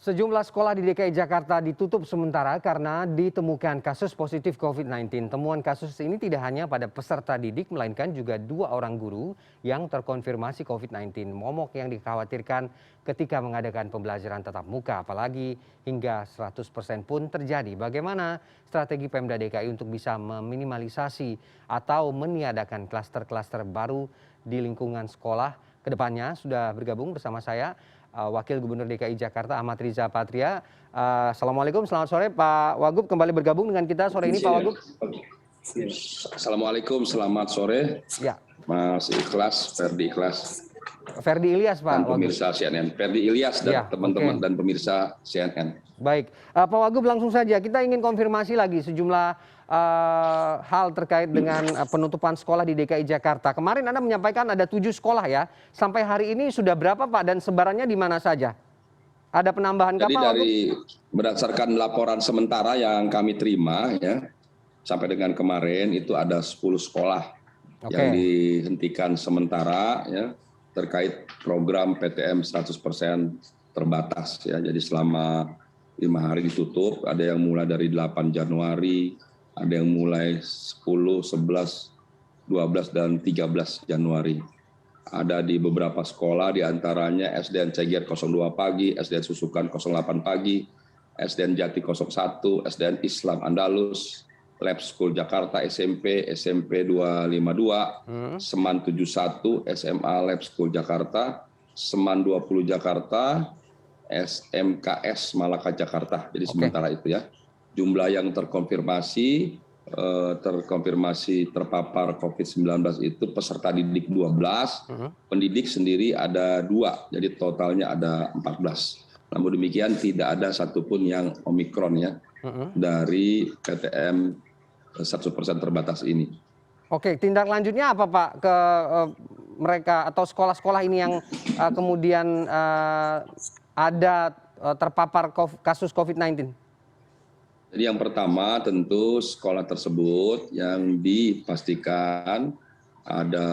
Sejumlah sekolah di DKI Jakarta ditutup sementara karena ditemukan kasus positif COVID-19. Temuan kasus ini tidak hanya pada peserta didik, melainkan juga 2 orang guru yang terkonfirmasi COVID-19. Momok yang dikhawatirkan ketika mengadakan pembelajaran tatap muka, apalagi hingga 100% pun terjadi. Bagaimana strategi Pemda DKI untuk bisa meminimalisasi atau meniadakan klaster-klaster baru di lingkungan sekolah? Kedepannya sudah bergabung bersama saya Wakil Gubernur DKI Jakarta Ahmad Riza Patria. Assalamualaikum, selamat sore Pak Wagub, kembali bergabung dengan kita sore ini Pak Wagub. Assalamualaikum, selamat sore. Ya. Mas Ikhlas, Ferdi Ikhlas. Ferdi Ilyas Pak dan pemirsa Wagub. CNN. Ferdi Ilyas dan Ya, teman-teman oke. dan pemirsa CNN. Baik, Pak Wagub langsung saja kita ingin konfirmasi lagi sejumlah hal terkait dengan penutupan sekolah di DKI Jakarta. Kemarin Anda menyampaikan ada 7 sekolah ya. Sampai hari ini sudah berapa Pak dan sebarannya di mana saja? Ada penambahan Jadi Pak Wagub? dari berdasarkan laporan sementara yang kami terima ya, sampai dengan kemarin itu ada 10 sekolah yang dihentikan sementara ya, terkait program PTM 100% terbatas ya. Jadi selama 5 hari ditutup, ada yang mulai dari 8 Januari, ada yang mulai 10, 11, 12, dan 13 Januari. Ada di beberapa sekolah, diantaranya SDN Ceger 02 pagi, SDN Susukan 08 pagi, SDN Jati 01, SDN Islam Andalus, Lab School Jakarta SMP, SMP 252, Seman 71, SMA Lab School Jakarta, Seman 20 Jakarta, SMKS Malaka Jakarta. Jadi sementara itu ya. Jumlah yang terkonfirmasi terpapar COVID-19 itu peserta didik 12, pendidik sendiri ada 2, jadi totalnya ada 14. Namun demikian tidak ada satupun yang Omikron ya dari PTM 100% terbatas ini. Oke, tindak lanjutnya apa Pak ke mereka atau sekolah-sekolah ini yang kemudian ada terpapar kasus COVID-19? Jadi yang pertama tentu sekolah tersebut yang dipastikan ada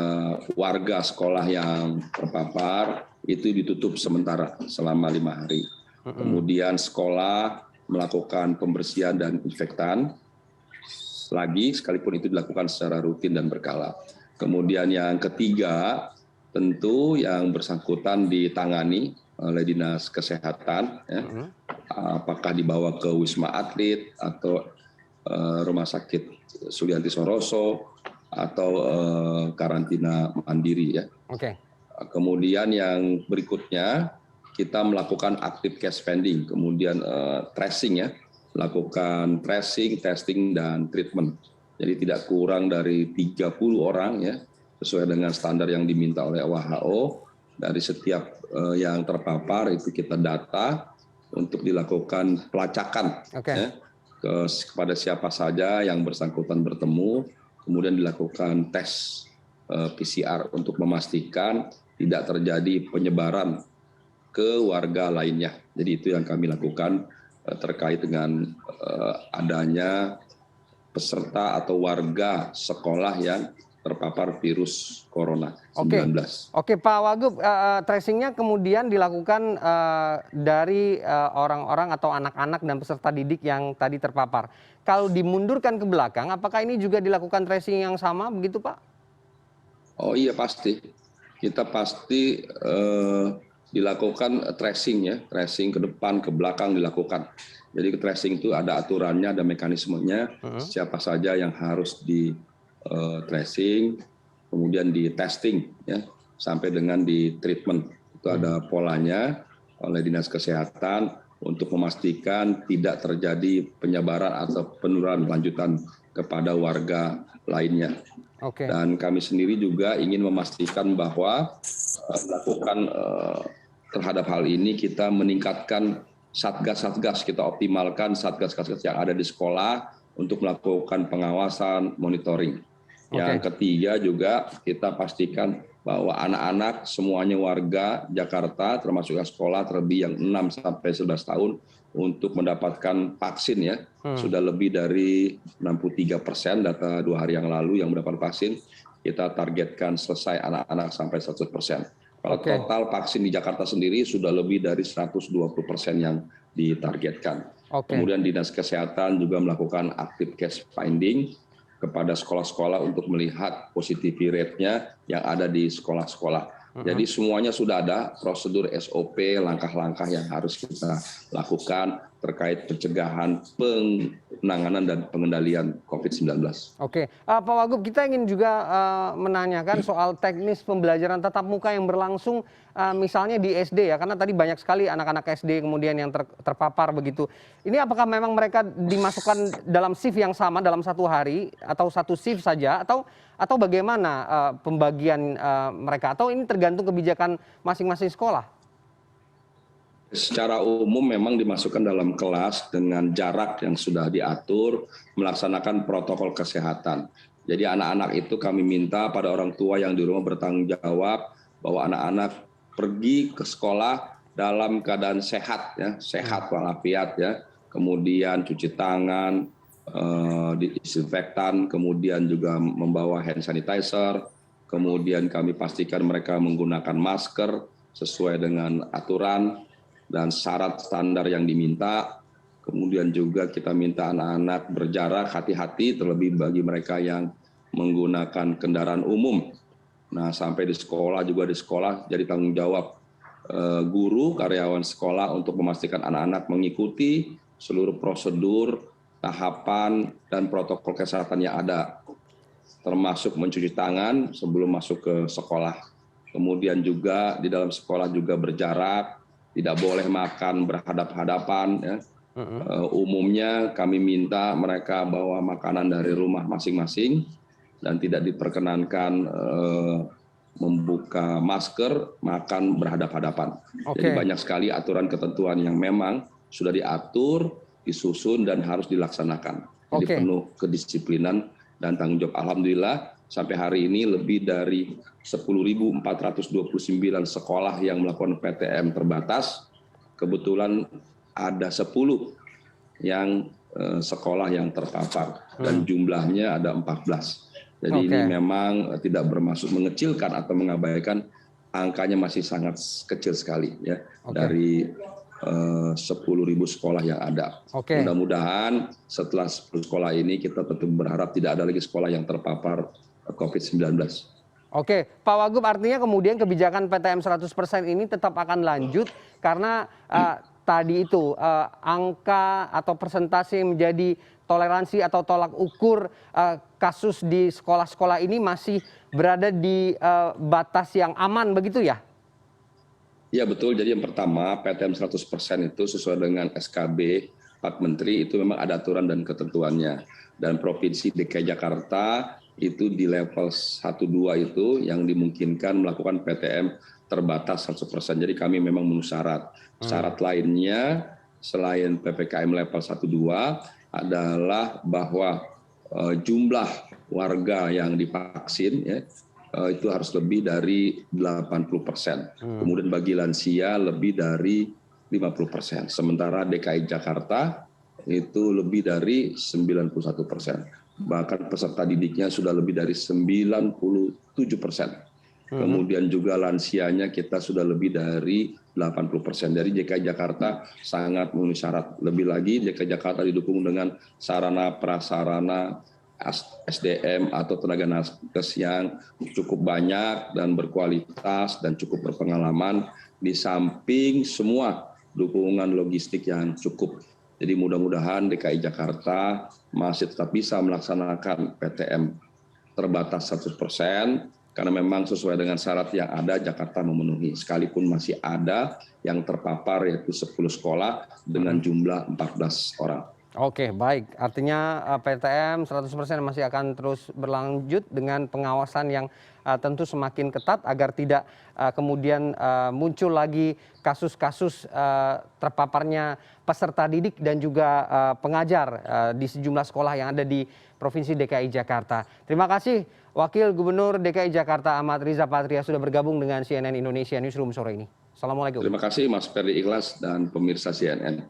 warga sekolah yang terpapar itu ditutup sementara selama 5 hari. Kemudian sekolah melakukan pembersihan dan infektan lagi, sekalipun itu dilakukan secara rutin dan berkala. Kemudian yang ketiga tentu yang bersangkutan ditangani oleh Dinas Kesehatan ya. Apakah dibawa ke Wisma Atlet atau Rumah Sakit Sulianti Saroso atau karantina mandiri ya. Kemudian yang berikutnya kita melakukan active case finding, kemudian tracing ya, melakukan tracing, testing dan treatment. Jadi tidak kurang dari 30 orang ya, sesuai dengan standar yang diminta oleh WHO. Dari setiap yang terpapar itu kita data untuk dilakukan pelacakan ya, kepada siapa saja yang bersangkutan bertemu, kemudian dilakukan tes PCR untuk memastikan tidak terjadi penyebaran ke warga lainnya. Jadi itu yang kami lakukan terkait dengan adanya peserta atau warga sekolah yang terpapar virus corona 19. Oke Pak Wagub, tracingnya kemudian dilakukan dari orang-orang atau anak-anak dan peserta didik yang tadi terpapar. Kalau dimundurkan ke belakang, apakah ini juga dilakukan tracing yang sama begitu Pak? Oh iya pasti, kita pasti dilakukan tracing ya, tracing ke depan, ke belakang dilakukan. Jadi tracing itu ada aturannya, ada mekanismenya, siapa saja yang harus di tracing, kemudian di testing ya, sampai dengan di treatment. Itu ada polanya oleh Dinas Kesehatan untuk memastikan tidak terjadi penyebaran atau penularan lanjutan kepada warga lainnya. Dan kami sendiri juga ingin memastikan bahwa melakukan terhadap hal ini kita meningkatkan satgas-satgas, kita optimalkan satgas-satgas yang ada di sekolah untuk melakukan pengawasan, monitoring. Yang ketiga juga kita pastikan bahwa anak-anak semuanya warga Jakarta termasuk sekolah terlebih yang 6 sampai 11 tahun untuk mendapatkan vaksin ya. Sudah lebih dari 63% data 2 hari yang lalu yang mendapat vaksin. Kita targetkan selesai anak-anak sampai 100%. Kalau Oke. total vaksin di Jakarta sendiri sudah lebih dari 120% yang ditargetkan. Oke. Kemudian Dinas Kesehatan juga melakukan active case finding kepada sekolah-sekolah untuk melihat positivity rate-nya yang ada di sekolah-sekolah. Jadi semuanya sudah ada prosedur SOP, langkah-langkah yang harus kita lakukan terkait pencegahan, penanganan, dan pengendalian COVID-19. Oke, Pak Wagub, kita ingin juga menanyakan soal teknis pembelajaran tatap muka yang berlangsung misalnya di SD ya, karena tadi banyak sekali anak-anak SD kemudian yang terpapar begitu. Ini apakah memang mereka dimasukkan dalam shift yang sama dalam satu hari atau satu shift saja atau bagaimana pembagian mereka, atau ini tergantung kebijakan masing-masing sekolah? Secara umum memang dimasukkan dalam kelas dengan jarak yang sudah diatur, melaksanakan protokol kesehatan. Jadi anak-anak itu kami minta pada orang tua yang di rumah bertanggung jawab bahwa anak-anak pergi ke sekolah dalam keadaan sehat, ya, sehat walafiat, ya. Kemudian cuci tangan, disinfektan, kemudian juga membawa hand sanitizer. Kemudian kami pastikan mereka menggunakan masker sesuai dengan aturan dan syarat standar yang diminta. Kemudian juga kita minta anak-anak berjarak, hati-hati terlebih bagi mereka yang menggunakan kendaraan umum. Nah, sampai di sekolah juga jadi tanggung jawab guru, karyawan sekolah untuk memastikan anak-anak mengikuti seluruh prosedur, tahapan, dan protokol kesehatan yang ada, termasuk mencuci tangan sebelum masuk ke sekolah. Kemudian juga di dalam sekolah juga berjarak, tidak boleh makan berhadap-hadapan. Ya. Umumnya kami minta mereka bawa makanan dari rumah masing-masing dan tidak diperkenankan membuka masker, makan berhadap-hadapan. Jadi banyak sekali aturan ketentuan yang memang sudah diatur, disusun, dan harus dilaksanakan. Jadi penuh kedisiplinan dan tanggung jawab. Alhamdulillah sampai hari ini lebih dari 10.429 sekolah yang melakukan PTM terbatas. Kebetulan ada 10 yang sekolah yang terpapar dan jumlahnya ada 14. Jadi ini memang tidak bermaksud mengecilkan atau mengabaikan, angkanya masih sangat kecil sekali ya dari 10.000 sekolah yang ada. Mudah-mudahan setelah 10 sekolah ini kita tentu berharap tidak ada lagi sekolah yang terpapar COVID-19. Oke, Pak Wagub, artinya kemudian kebijakan PTM 100% ini tetap akan lanjut karena tadi itu angka atau persentase yang menjadi toleransi atau tolak ukur kasus di sekolah-sekolah ini masih berada di batas yang aman, begitu ya? Ya betul, jadi yang pertama PTM 100% itu sesuai dengan SKB Pak Menteri, itu memang ada aturan dan ketentuannya. Dan Provinsi DKI Jakarta itu di level 1-2 itu yang dimungkinkan melakukan PTM terbatas 100%. Jadi kami memang memenuhi syarat. Syarat lainnya selain PPKM level 1-2 adalah bahwa jumlah warga yang divaksin ya, itu harus lebih dari 80%. Kemudian bagi lansia lebih dari 50%. Sementara DKI Jakarta itu lebih dari 91%. Bahkan peserta didiknya sudah lebih dari 97%. Kemudian juga lansianya kita sudah lebih dari 80%. Dari DKI Jakarta sangat memenuhi syarat. Lebih lagi DKI Jakarta didukung dengan sarana prasarana SDM atau tenaga nakes yang cukup banyak dan berkualitas dan cukup berpengalaman, di samping semua dukungan logistik yang cukup. Jadi mudah-mudahan DKI Jakarta masih tetap bisa melaksanakan PTM terbatas 100%, karena memang sesuai dengan syarat yang ada Jakarta memenuhi. Sekalipun masih ada yang terpapar yaitu 10 sekolah dengan jumlah 14 orang. Oke, baik. Artinya PTM 100% masih akan terus berlanjut dengan pengawasan yang tentu semakin ketat agar tidak kemudian muncul lagi kasus-kasus terpaparnya peserta didik dan juga pengajar di sejumlah sekolah yang ada di Provinsi DKI Jakarta. Terima kasih Wakil Gubernur DKI Jakarta Ahmad Riza Patria sudah bergabung dengan CNN Indonesia Newsroom sore ini. Assalamualaikum. Terima kasih Mas Ferdi Ikhlas dan pemirsa CNN.